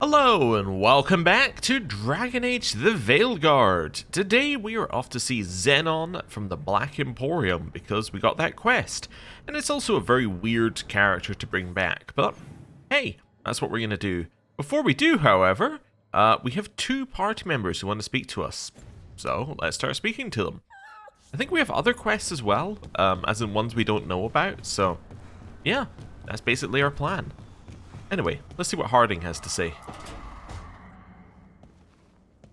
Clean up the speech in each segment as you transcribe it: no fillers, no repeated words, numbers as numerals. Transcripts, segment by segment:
Hello and welcome back to Dragon Age the Veilguard. Today we are off to see Xenon from the Black Emporium because we got that quest. And it's also a very weird character to bring back, but hey, that's what we're going to do. Before we do, however, we have two party members who want to speak to us. So let's start speaking to them. I think we have other quests as well, as in ones we don't know about, so yeah, that's basically our plan. Anyway, let's see what Harding has to say.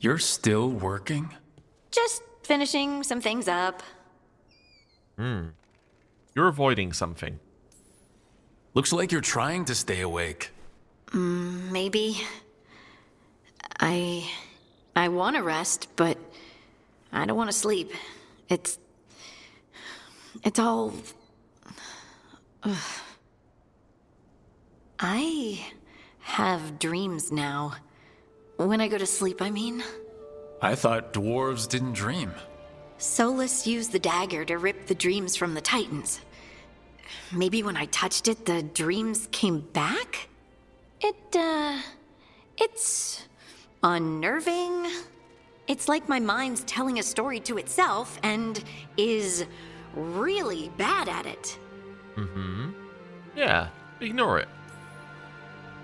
You're still working? Just finishing some things up. You're avoiding something. Looks like you're trying to stay awake. Maybe. I want to rest, but I don't want to sleep. It's all... Ugh. I have dreams now. When I go to sleep, I mean. I thought dwarves didn't dream. Solus used the dagger to rip the dreams from the Titans. Maybe when I touched it, the dreams came back? It's unnerving. It's like my mind's telling a story to itself and is really bad at it. Yeah, ignore it.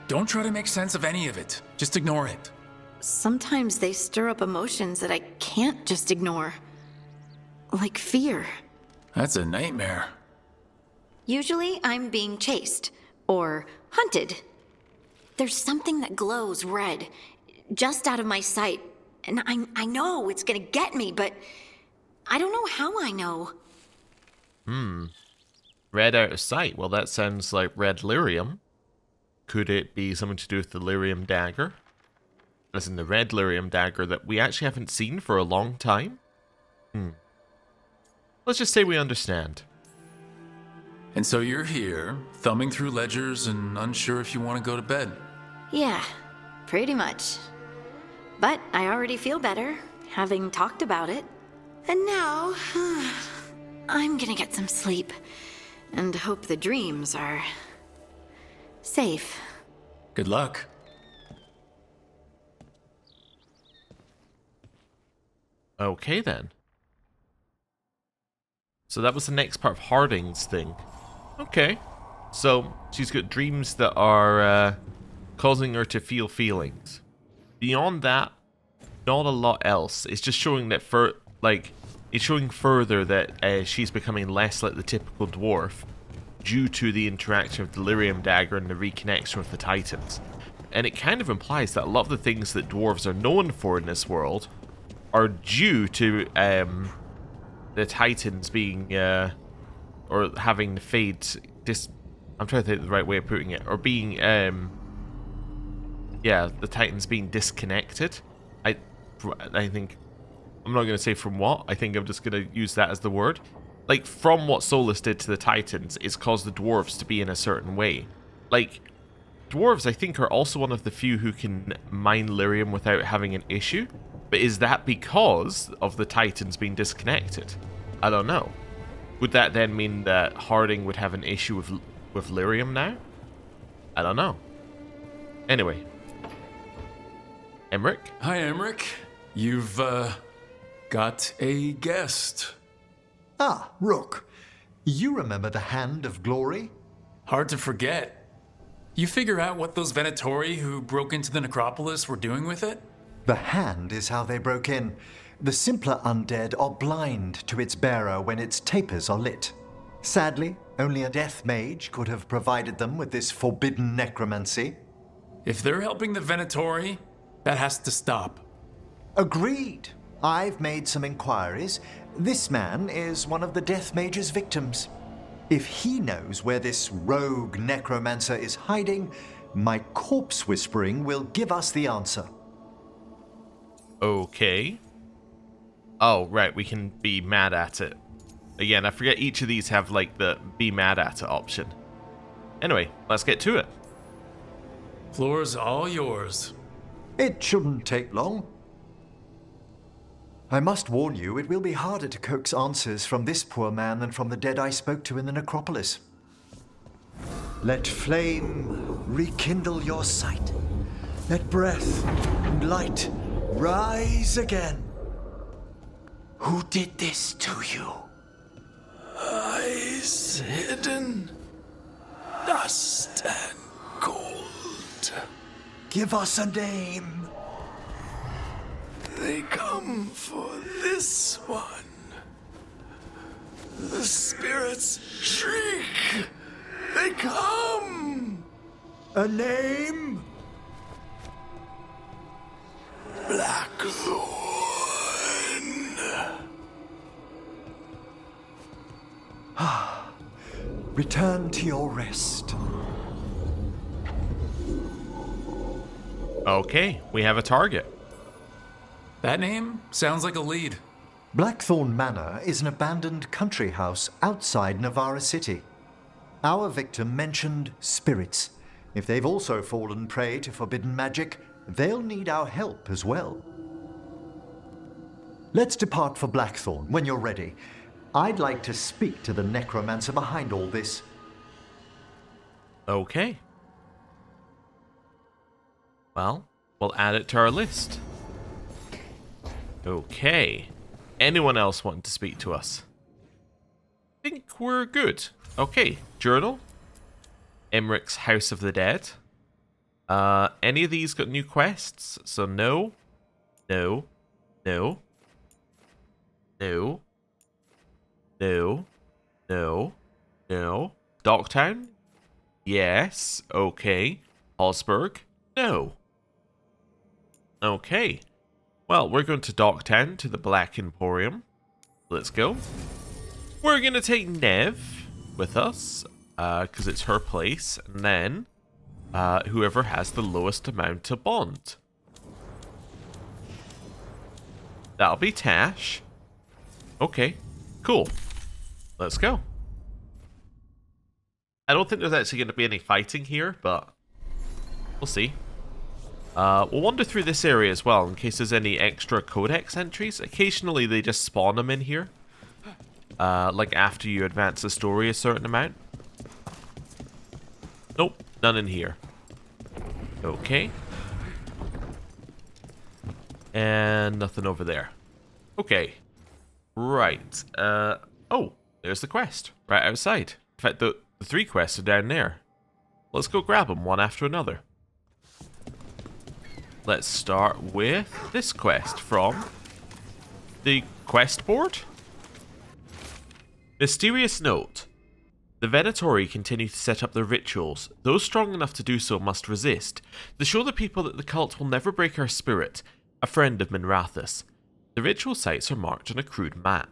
Don't try to make sense of any of it. Just ignore it. Sometimes they stir up emotions that I can't just ignore. Like fear. That's a nightmare. Usually I'm being chased or hunted. There's something that glows red, just out of my sight, and I know it's gonna get me, but I don't know how I know. Red out of sight. Well, that sounds like red lyrium. Could it be something to do with the lyrium dagger? As in the red lyrium dagger that we actually haven't seen for a long time? Let's just say we understand. And so you're here, thumbing through ledgers and unsure if you want to go to bed. Yeah, pretty much. But I already feel better, having talked about it. And now, I'm gonna get some sleep, and hope the dreams are safe. Good luck. Okay then. So that was the next part of Harding's thing. Okay. So she's got dreams that are causing her to feel feelings. Beyond that, not a lot else. It's just showing that it's showing further that she's becoming less like the typical dwarf due to the interaction of the lyrium dagger and the reconnection with the Titans. And it kind of implies that a lot of the things that dwarves are known for in this world are due to the Titans being, or having the fade, I'm trying to think of the right way of putting it, or being, the Titans being disconnected. I think, I'm not going to say from what, I think I'm just going to use that as the word. Like, from what Solus did to the Titans, it's caused the dwarves to be in a certain way. Like, dwarves, I think, are also one of the few who can mine lyrium without having an issue. But is that because of the Titans being disconnected? I don't know. Would that then mean that Harding would have an issue with lyrium now? I don't know. Anyway. Emmerich? Hi, Emmerich. You've, got a guest. Ah, Rook. You remember the Hand of Glory? Hard to forget. You figure out what those Venatori who broke into the necropolis were doing with it? The hand is how they broke in. The simpler undead are blind to its bearer when its tapers are lit. Sadly, only a death mage could have provided them with this forbidden necromancy. If they're helping the Venatori, that has to stop. Agreed. I've made some inquiries. This man is one of the death mage's victims. If he knows where this rogue necromancer is hiding, my corpse whispering will give us the answer. Okay. Oh, right, we can be mad at it. Again, I forget each of these have, like, the be mad at it option. Anyway, let's get to it. Floor's all yours. It shouldn't take long. I must warn you, it will be harder to coax answers from this poor man than from the dead I spoke to in the necropolis. Let flame rekindle your sight. Let breath and light rise again. Who did this to you? Eyes hidden, dust and gold. Give us a name. They come for this one. The spirits shriek. They come. A name? Blackthorn. Return to your rest. Okay, we have a target. That name sounds like a lead. Blackthorn Manor is an abandoned country house outside Navarra City. Our victim mentioned spirits. If they've also fallen prey to forbidden magic, they'll need our help as well. Let's depart for Blackthorn when you're ready. I'd like to speak to the necromancer behind all this. Okay. Well, we'll add it to our list. Okay. Anyone else wanting to speak to us? I think we're good. Okay. Journal. Emmerich's House of the Dead. Any of these got new quests? So no. No. No. No. No. No. No. Docktown? Yes. Okay. Hallsberg? No. Okay. Well, we're going to Docktown to the Black Emporium. Let's go. We're going to take Nev with us, because it's her place, and then whoever has the lowest amount to bond. That'll be Tash. Okay, cool. Let's go. I don't think there's actually going to be any fighting here, but we'll see. We'll wander through this area as well in case there's any extra codex entries. Occasionally they just spawn them in here. Like after you advance the story a certain amount. Nope, none in here. Okay. And nothing over there. Okay. Right. Oh, there's the quest. Right outside. In fact, the 3 quests are down there. Let's go grab them one after another. Let's start with this quest from the quest board. Mysterious note. The Venatori continue to set up their rituals. Those strong enough to do so must resist, to show the people that the cult will never break our spirit, a friend of Minrathus. The ritual sites are marked on a crude map.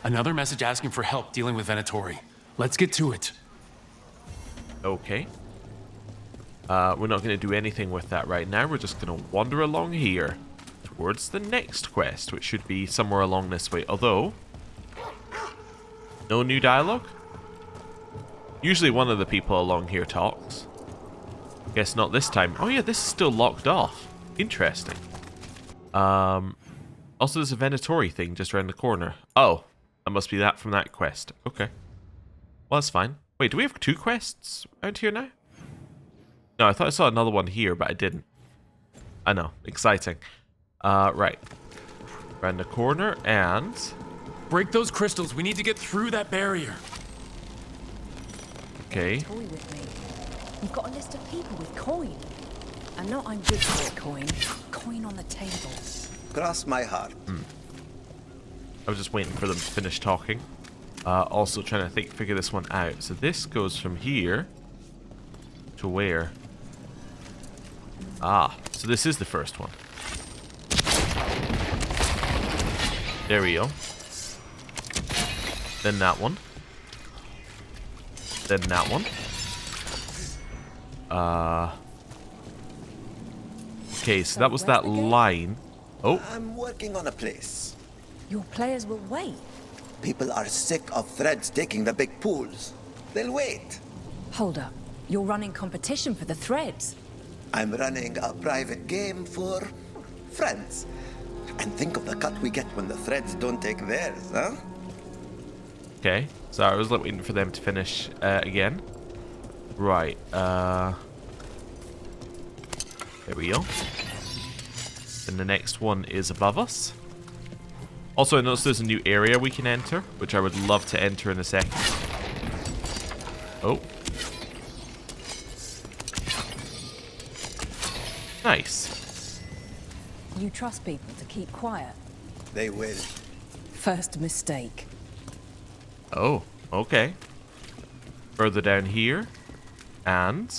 Another message asking for help dealing with Venatori. Let's get to it. Okay. We're not going to do anything with that right now. We're just going to wander along here towards the next quest, which should be somewhere along this way. Although, no new dialogue? Usually one of the people along here talks. Guess not this time. Oh yeah, this is still locked off. Interesting. Also, there's a Venatori thing just around the corner. Oh, that must be that from that quest. Okay. Well, that's fine. Wait, do we have 2 quests out here now? No, I thought I saw another one here, but I didn't. I know. Exciting. Right. Around the corner and... Break those crystals. We need to get through that barrier. Okay. Toy with me. You've got a list of people with coin. And not I'm good for coin. Coin on the table. Cross my heart. I was just waiting for them to finish talking. Also trying to figure this one out. So this goes from here to where? Ah, so this is the first one. There we go. Then that one. Then that one. Okay, so that was that line. Oh, I'm working on a place. Your players will wait. People are sick of threads taking the big pools. They'll wait. Hold up. You're running competition for the threads. I'm running a private game for friends. And think of the cut we get when the threads don't take theirs, huh? okay. So I was waiting for them to finish again. Right. There we go. And the next one is above us. Also, I noticed there's a new area we can enter, which I would love to enter in a second. Oh. Nice. You trust people to keep quiet? They will. First mistake. Oh, okay. Further down here. And...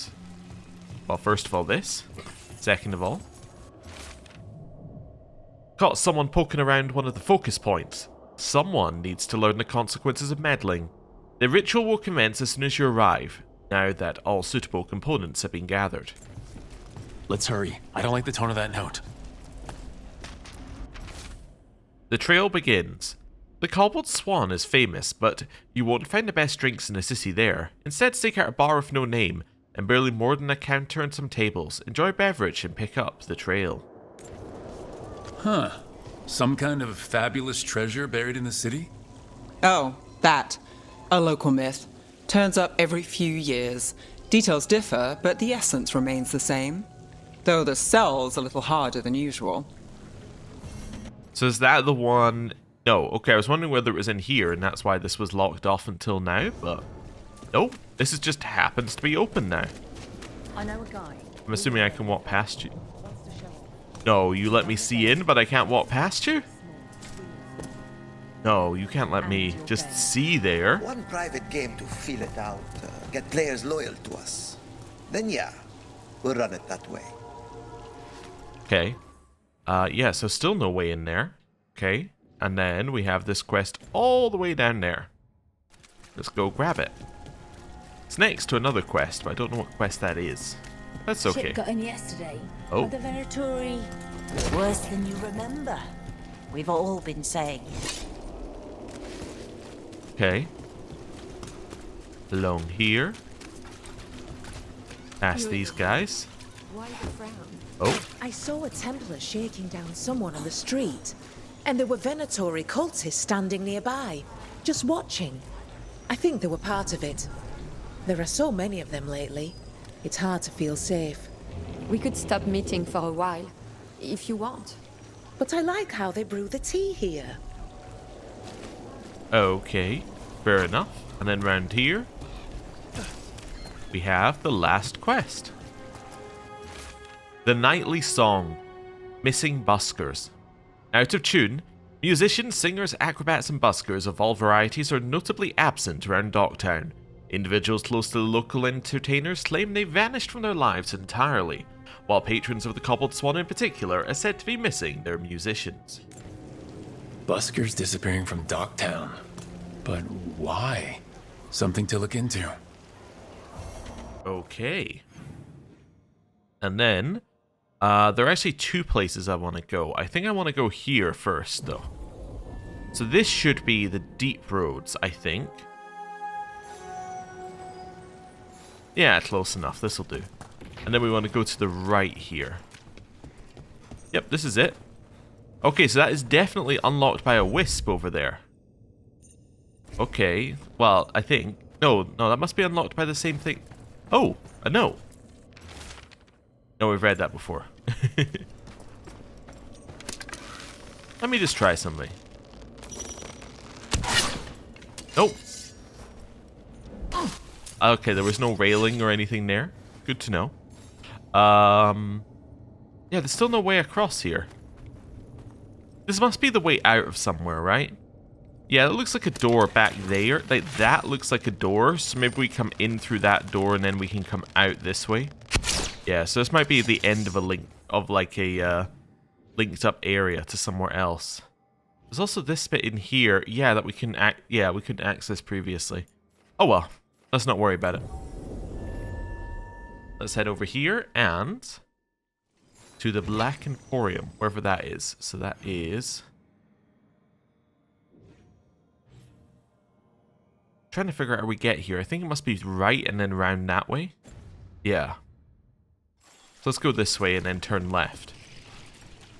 well, first of all, this. Second of all... caught someone poking around one of the focus points. Someone needs to learn the consequences of meddling. The ritual will commence as soon as you arrive, now that all suitable components have been gathered. Let's hurry. I don't like the tone of that note. The trail begins. The Cobbled Swan is famous, but you won't find the best drinks in the city there. Instead, stake out a bar with no name, and barely more than a counter and some tables. Enjoy a beverage and pick up the trail. Huh. Some kind of fabulous treasure buried in the city? Oh, that. A local myth. Turns up every few years. Details differ, but the essence remains the same. Though the sell's a little harder than usual. So is that the one... no, okay, I was wondering whether it was in here, and that's why this was locked off until now, but... nope, this is just happens to be open now. I know a guy. I'm assuming I can walk past you. No, you let me see in, but I can't walk past you? No, you can't let me just see there. One private game to feel it out, get players loyal to us. Then yeah, we'll run it that way. Okay. Yeah, so still no way in there. Okay. And then we have this quest all the way down there. Let's go grab it. It's next to another quest, but I don't know what quest that is. That's okay. Ship got in yesterday. Oh. The Venatori. Worse than you remember. We've all been saying it. Okay. Along here. Past these guys. Why the frown? Oh. I saw a Templar shaking down someone on the street, and there were Venatori cultists standing nearby, just watching. I think they were part of it. There are so many of them lately. It's hard to feel safe. We could stop meeting for a while, if you want. But I like how they brew the tea here. Okay. Fair enough. And then round here, we have the last quest. The Nightly Song. Missing Buskers. Out of tune, musicians, singers, acrobats, and buskers of all varieties are notably absent around Docktown. Individuals close to the local entertainers claim they vanished from their lives entirely, while patrons of the Cobbled Swan in particular are said to be missing their musicians. Buskers disappearing from Docktown. But why? Something to look into. Okay. And then, there are actually two places I want to go. I think I want to go here first, though. So this should be the deep roads, I think. Yeah, close enough. This'll do. And then we want to go to the right here. Yep, this is it. Okay, so that is definitely unlocked by a wisp over there. Okay, well, I think... No, that must be unlocked by the same thing. Oh, a note. No, we've read that before. Let me just try something. Nope. Okay, there was no railing or anything there. Good to know. Yeah, there's still no way across here. This must be the way out of somewhere, right? Yeah, it looks like a door back there. Like, that looks like a door. So maybe we come in through that door and then we can come out this way. Yeah, so this might be the end of a link, of like a linked up area to somewhere else. There's also this bit in here. Yeah, that we can we couldn't access previously. Oh well, let's not worry about it. Let's head over here and to the Black Emporium, wherever that is. So that is... trying to figure out how we get here. I think it must be right and then round that way. Yeah. So let's go this way and then turn left.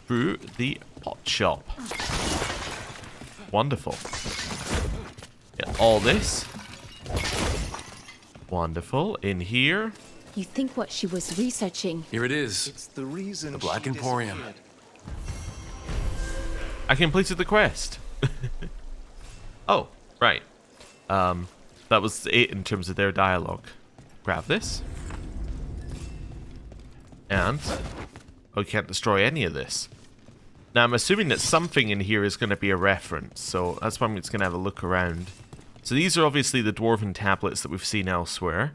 Through the pot shop. Wonderful. Get all this. Wonderful. In here. You think what she was researching? Here it is. It's the reason The Black she Emporium. disappeared. I completed the quest. Oh, right. That was it in terms of their dialogue. Grab this. And we can't destroy any of this. Now I'm assuming that something in here is going to be a reference, so that's why I'm just going to have a look around. So these are obviously the dwarven tablets that we've seen elsewhere.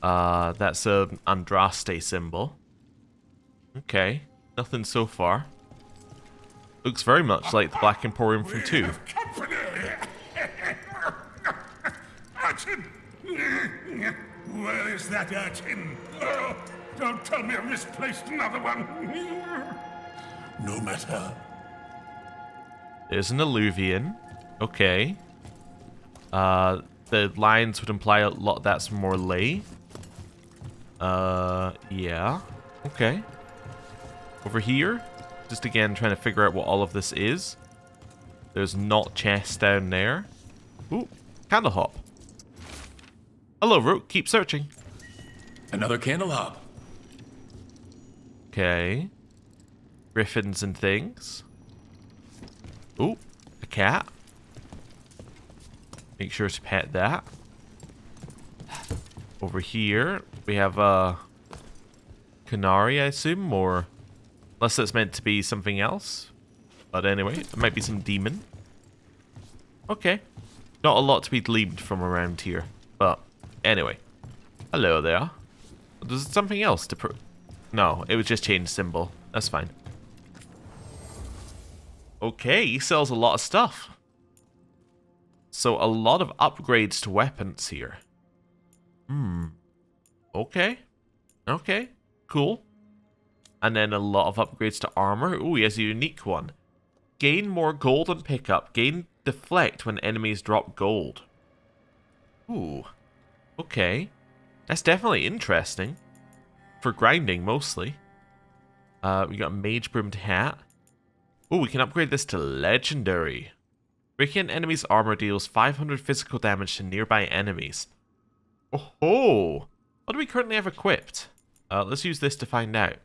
That's a Andraste symbol. Okay, nothing so far. Looks very much like the Black Emporium from 2. Urchin! Where is that urchin? Oh, don't tell me I misplaced another one. No matter. There's an alluvian. Okay. The lines would imply a lot that's more lay. Yeah. Okay. Over here, just again trying to figure out what all of this is. There's not chests down there. Ooh, candle hop. Hello, Rook. Keep searching. Another candle hop. Okay. Griffins and things. Ooh, a cat. Make sure to pet that. Over here, we have a canary, I assume, or unless it's meant to be something else. But anyway, it might be some demon. Okay. Not a lot to be gleaned from around here. But anyway. Hello there. There's something else to No, it was just change symbol. That's fine. Okay, he sells a lot of stuff. So a lot of upgrades to weapons here. Okay. Okay. Cool. And then a lot of upgrades to armor. Ooh, he has a unique one. Gain more gold on pickup. Gain deflect when enemies drop gold. Ooh. Okay. That's definitely interesting. For grinding, mostly. We got a mage brimmed hat. Ooh, we can upgrade this to legendary. Breaking an enemy's armor deals 500 physical damage to nearby enemies. Oh, what do we currently have equipped? Let's use this to find out.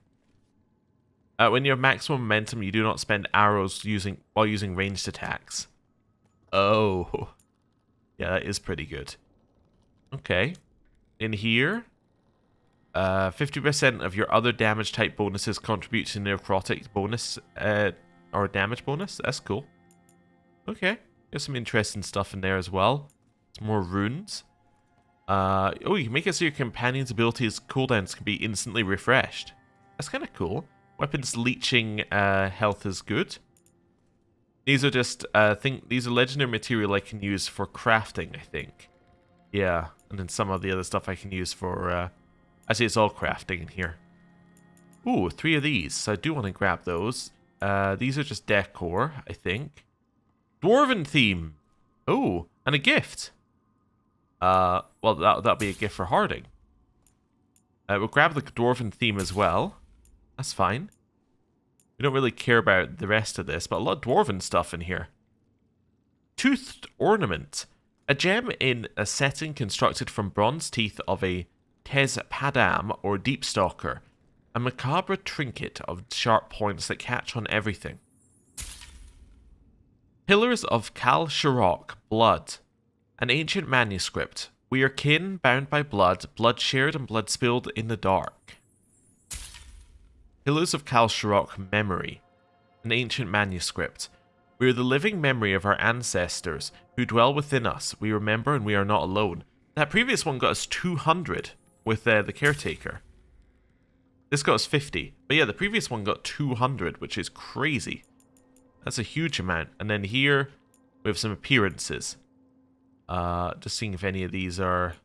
When you have maximum momentum, you do not spend arrows while using ranged attacks. Oh. Yeah, that is pretty good. Okay. In here, 50% of your other damage type bonuses contribute to necrotic bonus, or damage bonus. That's cool. Okay. There's some interesting stuff in there as well. Some more runes. Oh, you can make it so your companion's abilities cooldowns can be instantly refreshed. That's kind of cool. Weapons leeching health is good. These are just these are legendary material I can use for crafting, I think. Yeah, and then some of the other stuff I can use for actually it's all crafting in here. Ooh, 3 of these, so I do want to grab those. These are just decor, I think. Dwarven theme. Oh, and a gift. Well, that'll be a gift for Harding. We'll grab the dwarven theme as well. That's fine. We don't really care about the rest of this, but a lot of dwarven stuff in here. Toothed ornament. A gem in a setting constructed from bronze teeth of a Tez Padam or Deep Stalker. A macabre trinket of sharp points that catch on everything. Pillars of Kal Shirok, blood. An ancient manuscript. We are kin, bound by blood, blood shared and blood spilled in the dark. Pillars of Kal Shirok, memory. An ancient manuscript. We are the living memory of our ancestors, who dwell within us. We remember and we are not alone. That previous one got us 200 with the caretaker. This got us 50. But yeah, the previous one got 200, which is crazy. That's a huge amount. And then here, we have some appearances. Just seeing if any of these are...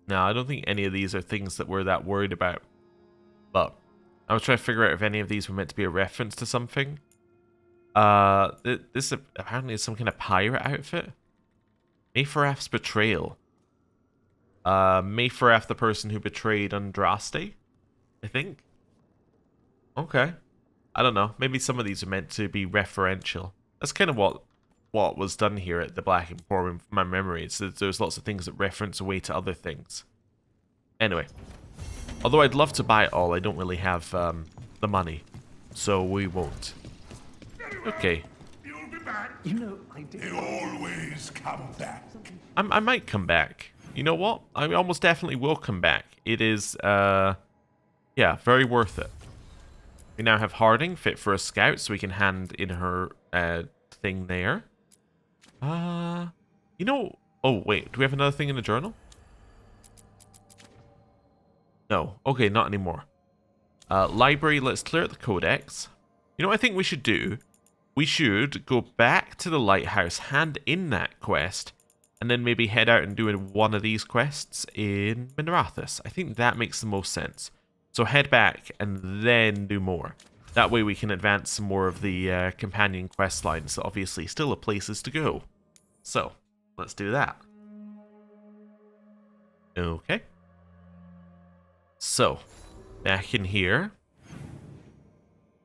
No, I don't think any of these are things that we're that worried about. But I was trying to figure out if any of these were meant to be a reference to something. This apparently is some kind of pirate outfit. Mayfaraf's betrayal. Mayfaraf, the person who betrayed Andraste, I think. Okay. I don't know. Maybe some of these are meant to be referential. That's kind of what was done here at the Black Emporium from my memory. It's that there's lots of things that reference away to other things. Anyway. Although I'd love to buy it all, I don't really have the money. So we won't. Okay. You'll be back. You know, I do. You always come back. I might come back. You know what? I almost definitely will come back. It is, yeah, very worth it. We now have Harding, fit for a scout, so we can hand in her thing there. You know... Oh, wait. Do we have another thing in the journal? No. Okay, not anymore. Library, let's clear out the codex. You know what I think we should do? We should go back to the lighthouse, hand in that quest, and then maybe head out and do one of these quests in Minrathous. I think that makes the most sense. So head back and then do more. That way we can advance some more of the companion quest lines that obviously still have places to go. So, let's do that. Okay. So, back in here.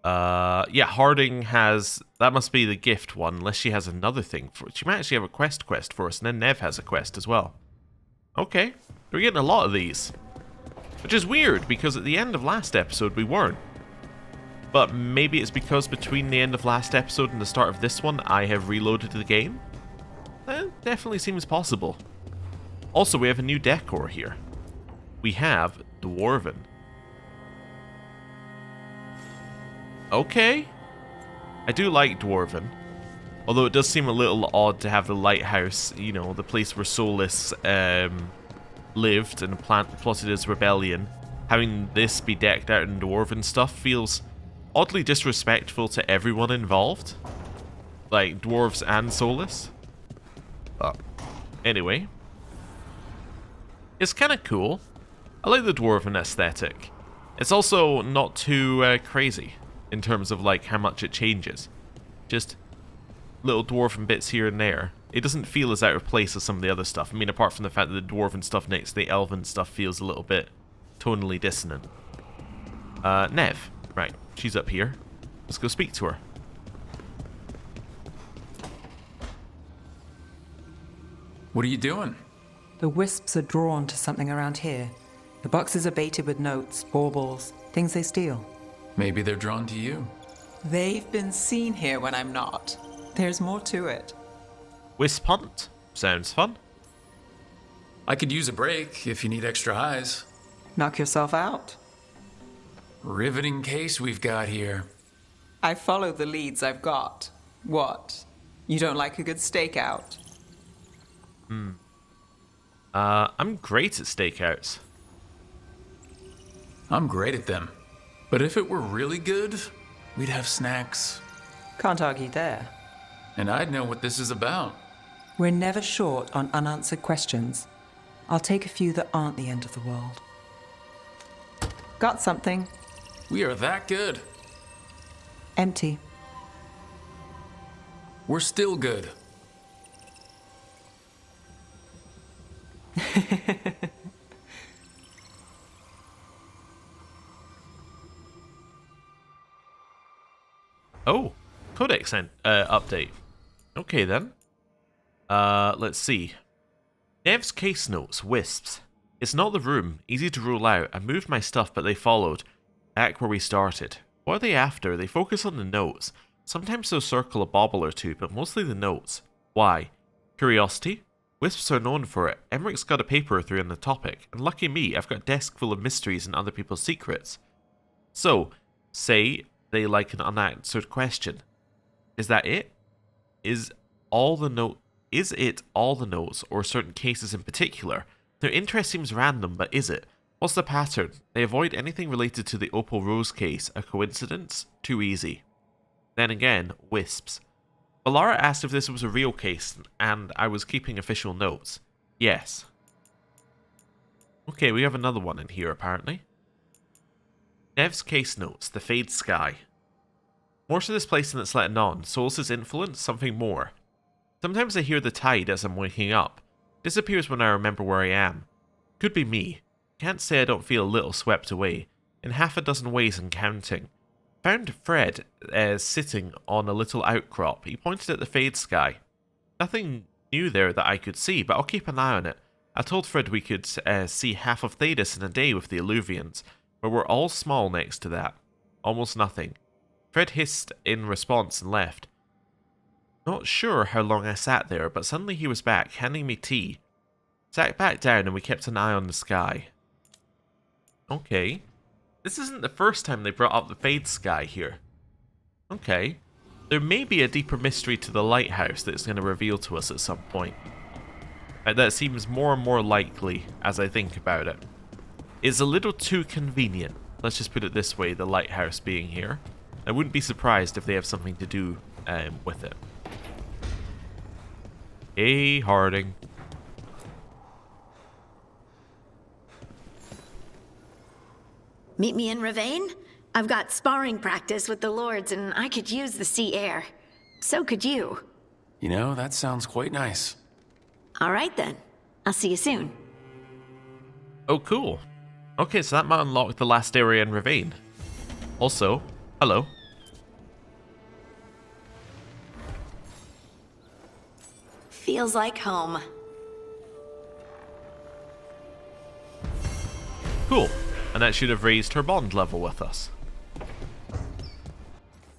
Yeah, Harding has... That must be the gift one, unless she has another thing. She might actually have a quest for us, and then Nev has a quest as well. Okay, we're getting a lot of these. Which is weird, because at the end of last episode we weren't. But maybe it's because between the end of last episode and the start of this one, I have reloaded the game? That definitely seems possible. Also, we have a new decor here. We have Dwarven. Okay. I do like Dwarven. Although it does seem a little odd to have the lighthouse, you know, the place where Solus lived and plotted his rebellion. Having this be decked out in Dwarven stuff feels oddly disrespectful to everyone involved. Like, dwarves and Solus. But, anyway. It's kind of cool. I like the Dwarven aesthetic. It's also not too crazy in terms of like how much it changes. Just little Dwarven bits here and there. It doesn't feel as out of place as some of the other stuff. I mean, apart from the fact that the Dwarven stuff next to the Elven stuff feels a little bit tonally dissonant. Nev. Right, she's up here. Let's go speak to her. What are you doing? The wisps are drawn to something around here. The boxes are baited with notes, baubles, things they steal. Maybe they're drawn to you. They've been seen here when I'm not. There's more to it. Wisp hunt? Sounds fun. I could use a break if you need extra eyes. Knock yourself out. Riveting case we've got here. I follow the leads I've got. What? You don't like a good stakeout? I'm great at stakeouts. I'm great at them. But if it were really good, we'd have snacks. Can't argue there. And I'd know what this is about. We're never short on unanswered questions. I'll take a few that aren't the end of the world. Got something. We are that good. Empty. We're still good. Oh, codex update. Okay then. Let's see. Nev's case notes, wisps. It's not the room, easy to rule out. I moved my stuff, but they followed. Back where we started. What are they after? They focus on the notes. Sometimes they'll circle a bauble or two, but mostly the notes. Why? Curiosity? Wisps are known for it. Emmerich's got a paper or three on the topic, and lucky me, I've got a desk full of mysteries and other people's secrets. So, say they like an unanswered question. Is that it? Is it all the notes, or certain cases in particular? Their interest seems random, but is it? What's the pattern? They avoid anything related to the Opal Rose case. A coincidence? Too easy. Then again, wisps. Valara asked if this was a real case, and I was keeping official notes. Yes. Okay, we have another one in here, apparently. Nev's case notes, the Fade Sky. More to this place than it's letting on. Solus' influence, something more. Sometimes I hear the tide as I'm waking up. Disappears when I remember where I am. Could be me. Can't say I don't feel a little swept away. In half a dozen ways and counting. Found Fred sitting on a little outcrop. He pointed at the Fade Sky. Nothing new there that I could see, but I'll keep an eye on it. I told Fred we could see half of Thedas in a day with the Alluvians, but we're all small next to that. Almost nothing. Fred hissed in response and left. Not sure how long I sat there, but suddenly he was back, handing me tea. Sat back down and we kept an eye on the sky. Okay. This isn't the first time they brought up the fade sky here. Okay. There may be a deeper mystery to the lighthouse that's going to reveal to us at some point. That seems more and more likely as I think about it. It's a little too convenient. Let's just put it this way, the lighthouse being here. I wouldn't be surprised if they have something to do with it. Hey, Harding. Meet me in Ravane? I've got sparring practice with the lords and I could use the sea air. So could you. You know, that sounds quite nice. All right then. I'll see you soon. Oh, cool. Okay, so that might unlock the last area in Ravane. Also, hello. Feels like home. Cool. And that should have raised her bond level with us.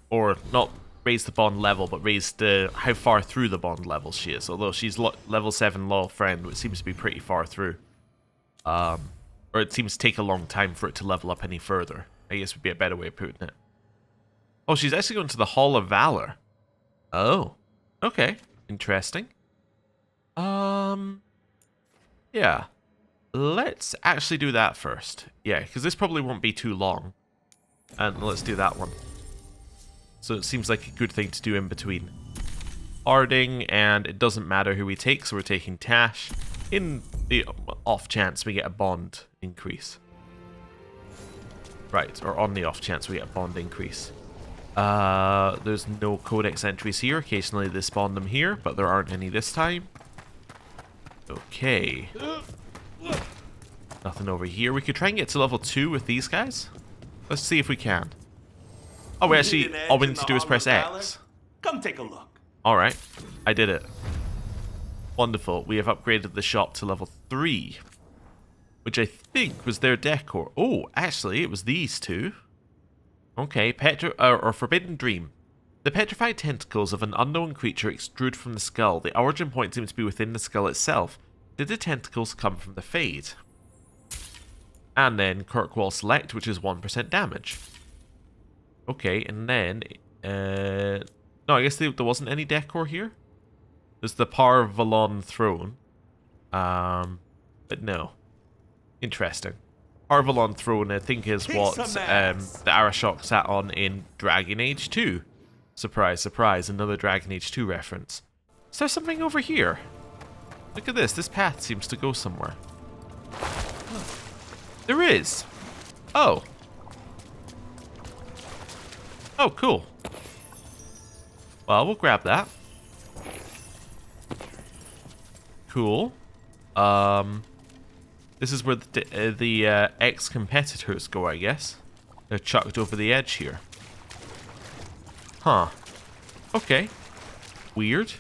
Or not raised the bond level, but raised how far through the bond level she is. Although she's level 7 loyal friend, which seems to be pretty far through. Or it seems to take a long time for it to level up any further. I guess would be a better way of putting it. Oh, she's actually going to the Hall of Valor. Oh. Okay. Interesting. Yeah. Let's actually do that first. Yeah, because this probably won't be too long. And let's do that one. So it seems like a good thing to do in between. Harding, and it doesn't matter who we take, so we're taking Tash. In the off chance we get a bond increase. Right, or on the off chance we get a bond increase. There's no codex entries here. Occasionally they spawn them here, but there aren't any this time. Okay. Nothing over here. We could try and get to level 2 with these guys. Let's see if we can. Oh, we actually, all we need to do is press X. Come take a look. Alright, I did it. Wonderful. We have upgraded the shop to level 3. Which I think was their decor. Oh, actually, it was these two. Okay, Forbidden Dream. The petrified tentacles of an unknown creature extrude from the skull. The origin point seems to be within the skull itself. Did the tentacles come from the Fade? And then Kirkwall Select, which is 1% damage. Okay, and then... no, I guess there wasn't any decor here. There's the Parvalon Throne. But no. Interesting. Parvalon Throne, I think, is what the Arashok sat on in Dragon Age 2. Surprise, surprise, another Dragon Age 2 reference. Is there something over here? Look at this. This path seems to go somewhere. There is. Oh. Oh, cool. Well, we'll grab that. Cool. This is where the ex-competitors go, I guess. They're chucked over the edge here. Huh. Okay. Weird.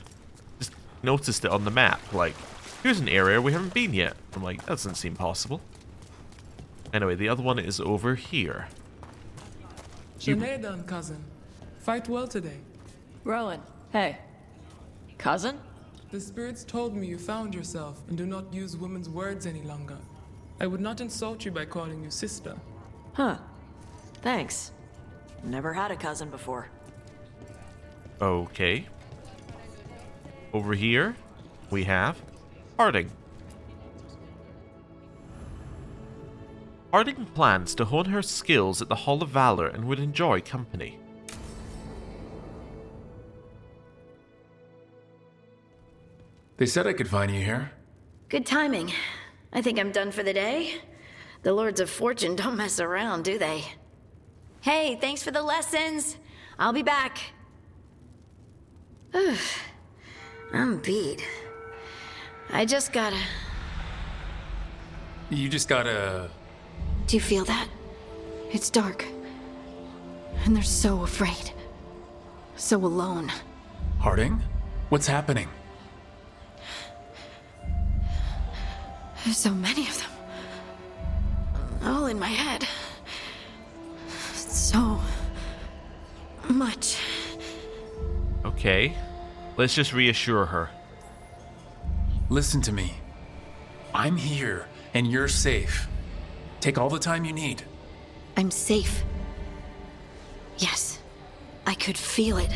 Just noticed it on the map. Like, here's an area we haven't been yet. I'm like, that doesn't seem possible. Anyway, the other one is over here. Sinead, cousin. Fight well today. Rowan, hey. Cousin? The spirits told me you found yourself and do not use women's words any longer. I would not insult you by calling you sister. Huh. Thanks. Never had a cousin before. Okay. Over here, we have Harding. Harding plans to hone her skills at the Hall of Valor and would enjoy company. They said I could find you here. Good timing. I think I'm done for the day. The Lords of Fortune don't mess around, do they? Hey, thanks for the lessons. I'll be back. I'm beat. I just gotta... You just gotta... Do you feel that? It's dark. And they're so afraid. So alone. Harding? What's happening? So many of them. All in my head. So much. Okay. Let's just reassure her. Listen to me. I'm here, and you're safe. Take all the time you need. I'm safe. Yes. I could feel it.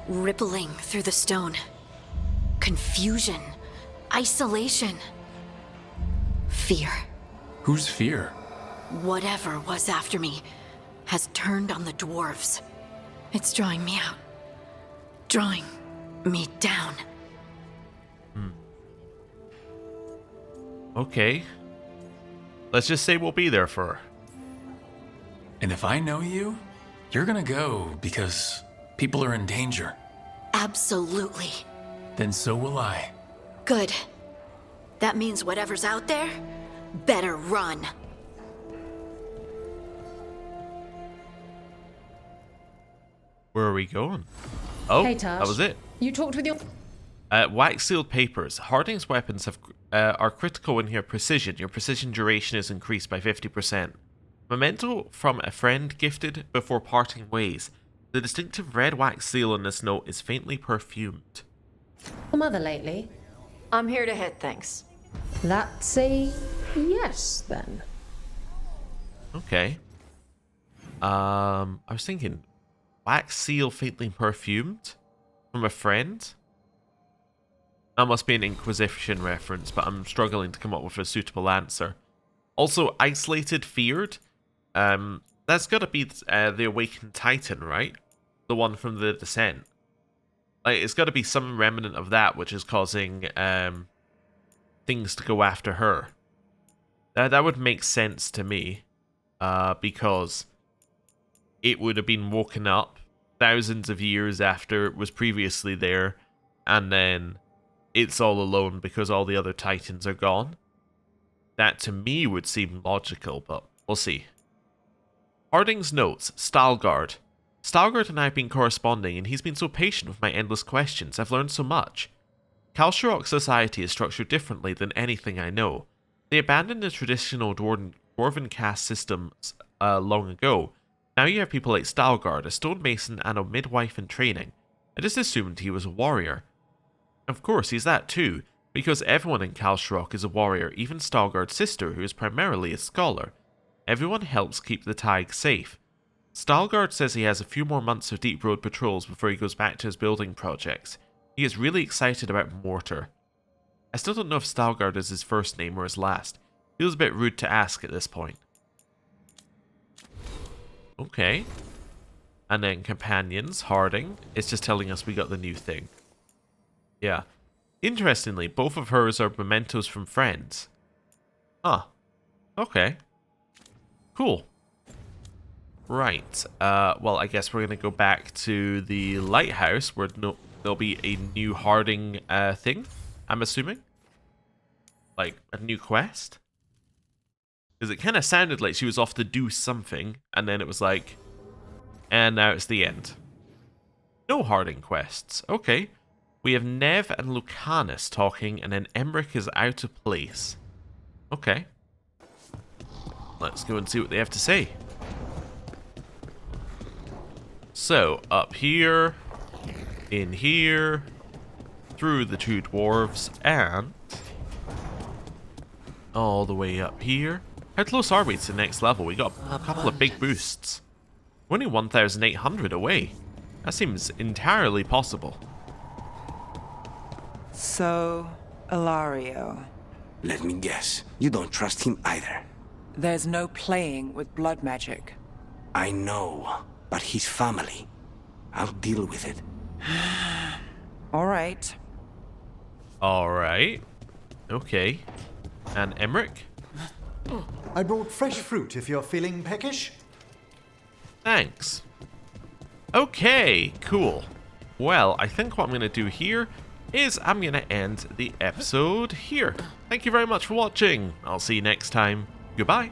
Rippling through the stone. Confusion. Isolation. Fear. Whose fear? Whatever was after me has turned on the dwarves. It's drawing me out. Drawing me down. Okay. Let's just say we'll be there for her. And if I know you, you're gonna go because people are in danger. Absolutely. Then so will I. Good. That means whatever's out there better run. Where are we going? Oh, Hey, that Tash. was it. You talked with your... Wax-sealed papers. Harding's weapons are critical when you have precision. Your precision duration is increased by 50%. Memento from a friend gifted before parting ways. The distinctive red wax seal on this note is faintly perfumed. mother lately? I'm here to hit things. That's a yes, then. Okay. I was thinking, wax seal faintly perfumed from a friend? That must be an Inquisition reference, but I'm struggling to come up with a suitable answer. Also, isolated, feared. That's got to be the Awakened Titan, right? The one from the Descent. Like, it's got to be some remnant of that which is causing things to go after her. That would make sense to me, because it would have been woken up thousands of years after it was previously there, and then it's all alone because all the other Titans are gone. That to me would seem logical, but we'll see. Harding's notes, Stalgard. Stalgard and I have been corresponding, and he's been so patient with my endless questions. I've learned so much. Kalsharok society is structured differently than anything I know. They abandoned the traditional dwarven caste systems long ago. Now you have people like Stalgard, a stonemason and a midwife in training. I just assumed he was a warrior. Of course, he's that too, because everyone in Kalsharok is a warrior, even Stalgard's sister, who is primarily a scholar. Everyone helps keep the Tig safe. Stalgard says he has a few more months of deep road patrols before he goes back to his building projects. He is really excited about Mortar. I still don't know if Stalgard is his first name or his last. Feels a bit rude to ask at this point. Okay. And then companions, Harding, it's just telling us we got the new thing. Yeah. Interestingly, both of hers are mementos from friends. Huh. Okay. Cool. Right. Well, I guess we're going to go back to the lighthouse where there'll be a new Harding thing, I'm assuming. Like, a new quest. Because it kind of sounded like she was off to do something, and then it was like, and now it's the end. No Harding quests. Okay. We have Nev and Lucanus talking, and then Emmerich is out of place. Okay. Let's go and see what they have to say. So, up here, in here, through the two dwarves, and all the way up here. How close are we to the next level? We got a couple of big boosts. We're only 1,800 away. That seems entirely possible. So, Ilario. Let me guess. You don't trust him either. There's no playing with blood magic. I know, but his family. I'll deal with it. All right. All right. Okay. And Emmerich? I brought fresh fruit if you're feeling peckish. Thanks. Okay, cool. Well, I think what I'm going to do here is I'm going to end the episode here. Thank you very much for watching. I'll see you next time. Goodbye.